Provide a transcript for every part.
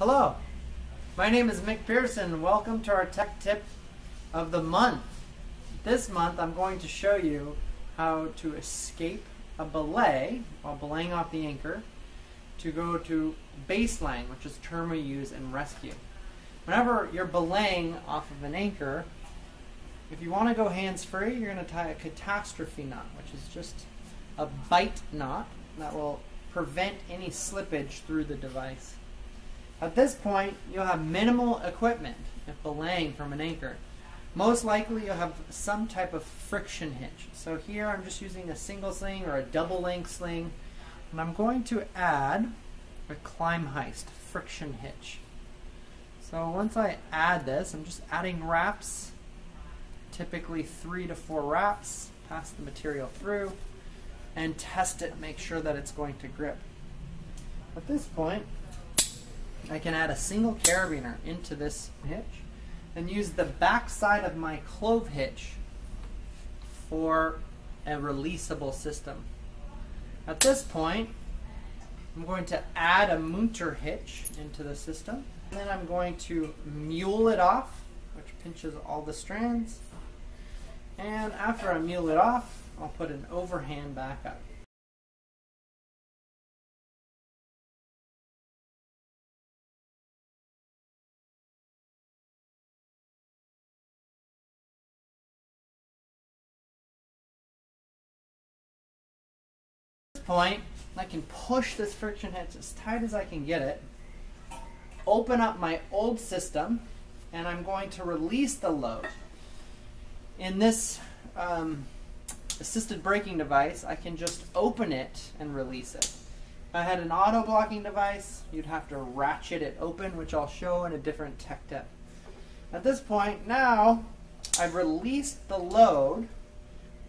Hello, my name is Mick Pearson. Welcome to our tech tip of the month. This month I'm going to show you how to escape a belay while belaying off the anchor to go to baseline, which is a term we use in rescue. Whenever you're belaying off of an anchor, if you want to go hands-free, you're going to tie a catastrophe knot, which is just a bite knot that will prevent any slippage through the device. At this point, you'll have minimal equipment if belaying from an anchor. Most likely you'll have some type of friction hitch. So here I'm just using a single sling or a double length sling, and I'm going to add a climb heist friction hitch. So once I add this, I'm just adding wraps, typically 3 to 4 wraps, pass the material through, and test it, make sure that it's going to grip. At this point, I can add a single carabiner into this hitch and use the back side of my clove hitch for a releasable system. At this point, I'm going to add a Muenter hitch into the system, and then I'm going to mule it off, which pinches all the strands. And after I mule it off, I'll put an overhand back up. Point, I can push this friction hitch as tight as I can get it, open up my old system, and I'm going to release the load. In this assisted braking device, I can just open it and release it. If I had an auto blocking device, you'd have to ratchet it open, which I'll show in a different tech tip. At this point, now I've released the load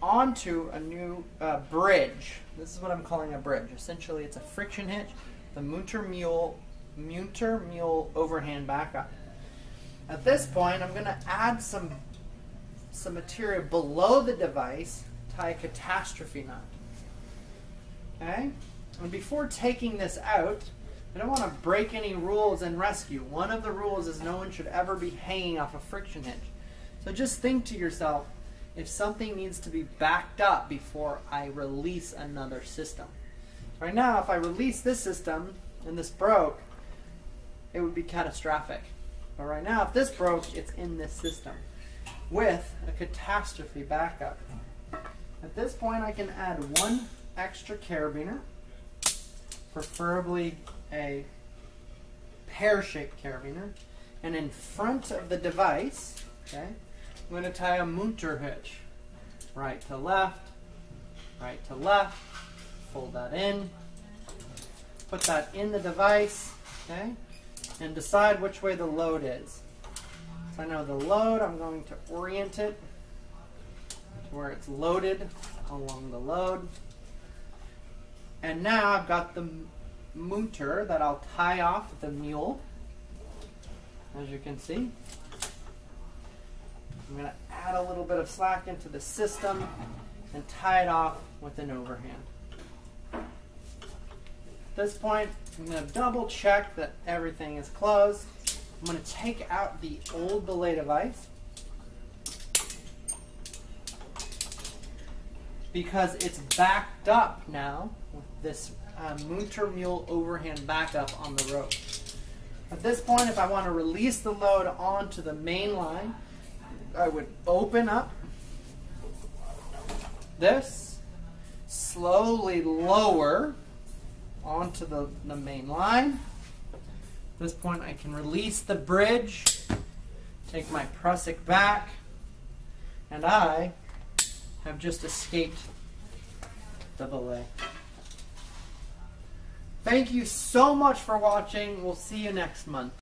onto a new bridge. This is what I'm calling a bridge. Essentially, it's a friction hitch, the Muenter Mule overhand backup. At this point, I'm going to add some material below the device, tie a catastrophe knot. Okay? And before taking this out, I don't want to break any rules in rescue. One of the rules is no one should ever be hanging off a friction hitch. So just think to yourself, if something needs to be backed up before I release another system. Right now, if I release this system and this broke, it would be catastrophic. But right now, if this broke, it's in this system with a catastrophe backup. At this point, I can add one extra carabiner, preferably a pear-shaped carabiner, and in front of the device, okay, I'm going to tie a Muenter hitch. Right to left, fold that in, put that in the device, okay, and decide which way the load is. So I know the load, I'm going to orient it to where it's loaded along the load. And now I've got the Muenter that I'll tie off with the Mule, as you can see. I'm going to add a little bit of slack into the system and tie it off with an overhand. At this point, I'm going to double check that everything is closed. I'm going to take out the old belay device because it's backed up now with this Muenter Mule overhand backup on the rope. At this point, if I want to release the load onto the main line, I would open up this, slowly lower onto the main line. At this point, I can release the bridge, take my prusik back, and I have just escaped the belay. Thank you so much for watching. We'll see you next month.